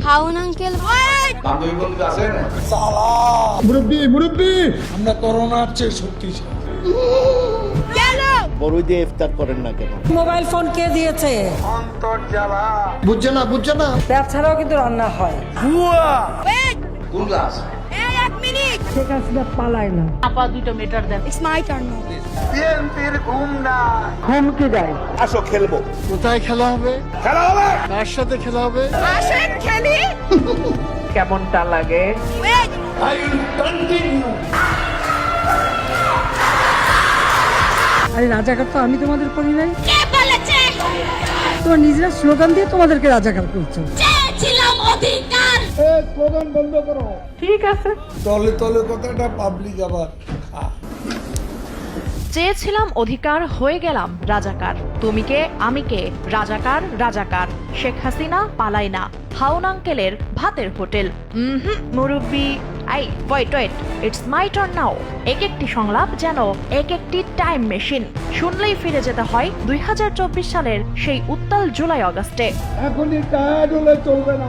হাউন uncle বান্ধবী বন্ধু আছে না? মুরব্বি আমরা করোনার চেয়ে শক্তিশালী। বড়ই দিয়ে ইফতার করেন না কেন? মোবাইল ফোন কে দিয়েছে? বুঝছে না পেঁয়াজ ছাড়াও কিন্তু রান্না হয়। কোন ক্লাস? শেখ হাসিনা পালায় না। ইটস মাই টার্ন হুমকি দেয়। আসো খেলবো। কোথায় খেলা হবে? কার সাথে খেলা হবে? আসেন খেলি কেমনটা লাগে? আরে রাজাকার তো আমি তোমাদের করি নাই, কে বলেছে তোমার নিজেরা স্লোগান দিয়ে তোমাদেরকে রাজাকার করছো। চেয়েছিলাম অধিকার স্লোগান বন্ধ করো। ঠিক আছে, তলে তলে কথাটা পাবলিক আবার চেয়েছিলাম অধিকার, হয়ে গেলাম রাজাকার। তুমি কে আমি কে, রাজাকার রাজাকার। শেখ হাসিনা পালাই না, হাউন আঙ্কেলের ভাতের হোটেল। মুরব্বি I wait it's my turn now. এক একটি সংলাপ যেন এক একটি টাইম মেশিন। শুনলেই ফিরে যেতে হয় 2024 সালের সেই উত্তাল জুলাই অগাস্টে। এখনই টায়ার্ড হলে চলবে না।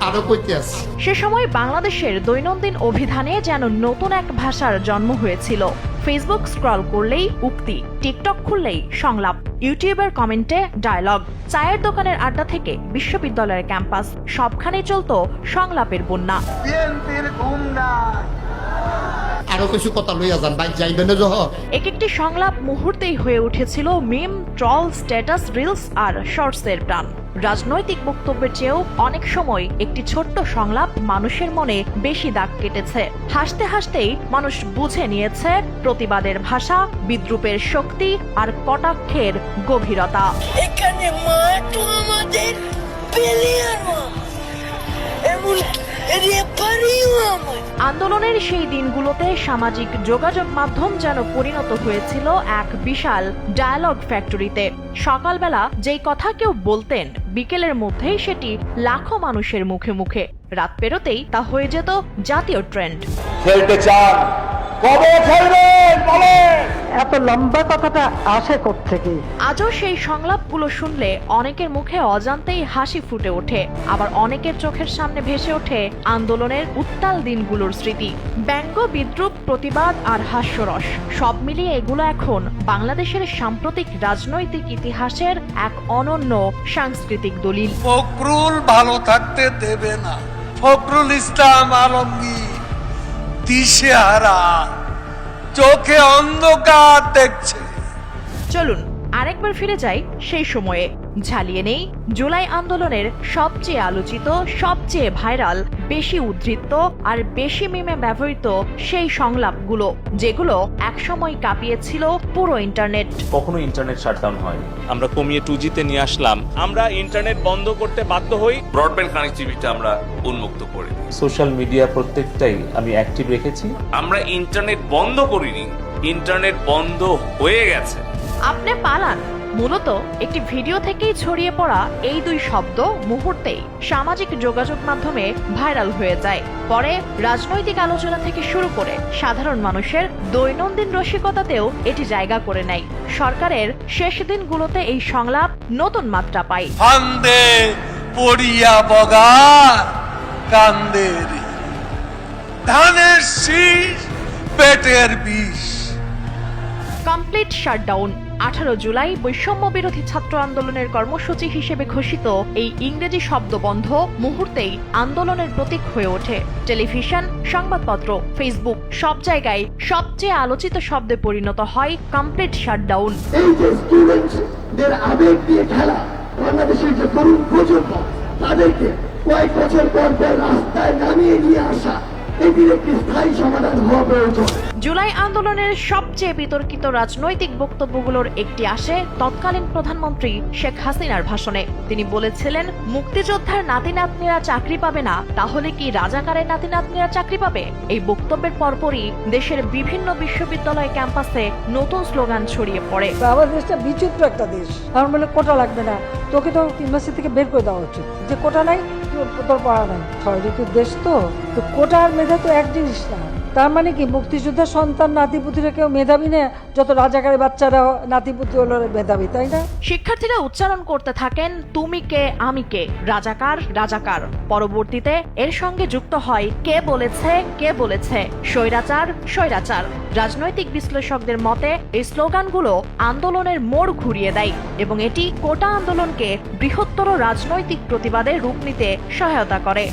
আরো কইতে আছে। সে সময় বাংলাদেশের দৈনন্দিন অভিধানে যেন নতুন এক ভাষার জন্ম হয়েছিল। ফেসবুক স্ক্রল করলেই উক্তি, টিকটক খুললেই সংলাপ, ইউটিউবের কমেন্টে ডায়লগ, চায়ের দোকানের আড্ডা থেকে বিশ্ববিদ্যালয়ের ক্যাম্পাস, সবখানেই চলতো সংলাপের বন্যা। আরো কিছু কথা লইয়া যান, ভাই যাইবেন যহ। এক একটি সংলাপ মুহূর্তেই হয়ে উঠেছিল মিম, ট্রল, স্ট্যাটাস, রিলস আর শর্টসের প্রাণ। রাজনৈতিক বক্তব্যের চেয়েও অনেক সময় একটি ছোট্ট সংলাপ মানুষের মনে বেশি দাগ কেটেছে। হাসতে হাসতেই মানুষ বুঝে নিয়েছে প্রতিবাদের ভাষা, বিদ্রুপের শক্তি আর কটাক্ষের গভীরতা। এখানে মাঠও আমাদের, প্লেয়ারও এমন রেফারিও আমার। আন্দোলনের সেই দিনগুলোতে সামাজিক যোগাযোগ মাধ্যম যেন পরিণত হয়েছিল এক বিশাল ডায়ালগ ফ্যাক্টরিতে। সকালবেলা যেই কথা কেউ বলতেন, বিকেলের মধ্যেই সেটি লাখো মানুষের মুখে মুখে। রাত পেরোতেই তা হয়ে যেত জাতীয় ট্রেন্ড। খেলতে চান? কবে খেলবেন বলেন? এত লম্বা কথাটা আসে কোত্থেকে? আজও সেই সংলাপগুলো শুনলে অনেকের মুখে অজান্তেই হাসি ফুটে ওঠে, আবার অনেকের চোখের সামনে ভেসে ওঠে আন্দোলনের উত্তাল দিনগুলোর স্মৃতি। ব্যঙ্গ, বিদ্রুপ, প্রতিবাদ আর হাস্যরস সব মিলিয়ে এগুলো এখন বাংলাদেশের সাম্প্রতিক রাজনৈতিক ইতিহাসের এক অনন্য সাংস্কৃতিক দলিল। ফখরুল ভালো থাকতে দেবে না। ফখরুল ইসলাম আলমগীর দিশেহারা, চোখে অন্ধকার দেখছে। চলুন আরেকবার ফিরে যাই সেই সময়ে, ঝালিয়ে নেই জুলাই আন্দোলনের সবচেয়ে আলোচিত, সবচেয়ে ভাইরাল, বেশি উদ্ধৃত আর বেশি মিমে ব্যবহৃত সেই সংলাপগুলো, যেগুলো একসময় কাঁপিয়েছিল পুরো ইন্টারনেট। কখনো ইন্টারনেট শাটডাউন হয়, আমরা কমিয়ে 2G তে নিয়ে আসলাম। আমরা ইন্টারনেট বন্ধ করতে বাধ্য হই, ব্রডব্যান্ড কানেক্টিভিটি আমরা উন্মুক্ত করে দিই। সোশ্যাল মিডিয়া প্রত্যেকটাই আমি অ্যাক্টিভ রেখেছি। আমরা ইন্টারনেট বন্ধ করিনি, ইন্টারনেট বন্ধ হয়ে গেছে। আপনি পালান মূলত একটি ভিডিও থেকেই ছড়িয়ে পড়া এই দুই শব্দ মুহূর্তেই সামাজিক যোগাযোগ মাধ্যমে ভাইরাল হয়ে যায়। পরে রাজনৈতিক আলোচনা থেকে শুরু করে সাধারণ মানুষের দৈনন্দিন রসিকতাতেও এটি জায়গা করে নেয়। সরকারের শেষ দিনগুলোতে এই সংলাপ নতুন মাত্রা পায়। ফান্দে পড়িয়া বগার কান্দে রে, ধানের শীষ পেটের বিষ। Complete shutdown. 18 জুলাই বৈষম্য বিরোধী ছাত্র আন্দোলনের কর্মসূচি হিসেবে ঘোষিত এই ইংরেজি শব্দবন্ধ মুহূর্তেই আন্দোলনের প্রতীক হয়ে ওঠে। টেলিভিশন, সংবাদপত্র, ফেসবুক, সব জায়গায় সবচেয়ে আলোচিত শব্দে পরিণত হয় কমপ্লিট শাটডাউন। এই যে স্টুডেন্টদের আবেগ দিয়ে খেলা, বাংলাদেশের যে তরুণ প্রজন্ম, তাদেরকে কয়েক বছর পর রাস্তায় নামিয়ে নিয়ে আসা, এটির একটি স্থায়ী সমাধান হওয়া প্রয়োজন। জুলাই আন্দোলনের সবচেয়ে বিতর্কিত রাজনৈতিক বক্তব্যগুলোর একটি আসে তৎকালীন প্রধানমন্ত্রী শেখ হাসিনার ভাষণে। তিনি বলেছিলেন, মুক্তিযোদ্ধার নাতি নাতনিরা চাকরি পাবে না, তাহলে কি রাজাকারের নাতি নাতনিরা চাকরি পাবে? এই বক্তব্যের পরপরই দেশের বিভিন্ন বিশ্ববিদ্যালয় ক্যাম্পাসে নতুন স্লোগান ছড়িয়ে পড়ে। আমাদের দেশটা বিচিত্র একটা দেশ। আমার বলে কোটা লাগবে না, তোকে তো ইউনিভার্সিটি থেকে বের করে দেওয়া উচিত। যে কোটা নাই, তোর পড়া নাই। 6 ঋতুর দেশ তো কোটা আর মেধা তো এক জিনিস না। তার মানে কি মুক্তিযোদ্ধার সন্তান নাতিপুতিরা কেউ মেধাবী না, যত রাজাকারের বাচ্চারা নাতিপুতি হলো মেধাবী, তাই না? শিক্ষার্থীরা উচ্চারণ করতে থাকেন তুমি কে আমি কে, রাজাকার রাজাকার। পরবর্তীতে এর সঙ্গে যুক্ত হয় কে বলেছে স্বৈরাচার স্বৈরাচার। রাজনৈতিক বিশ্লেষকদের মতে এই স্লোগানগুলো আন্দোলনের মোড় ঘুরিয়ে দেয় এবং এটি কোটা আন্দোলনকে বৃহত্তর রাজনৈতিক প্রতিবাদের রূপ নিতে সহায়তা করে।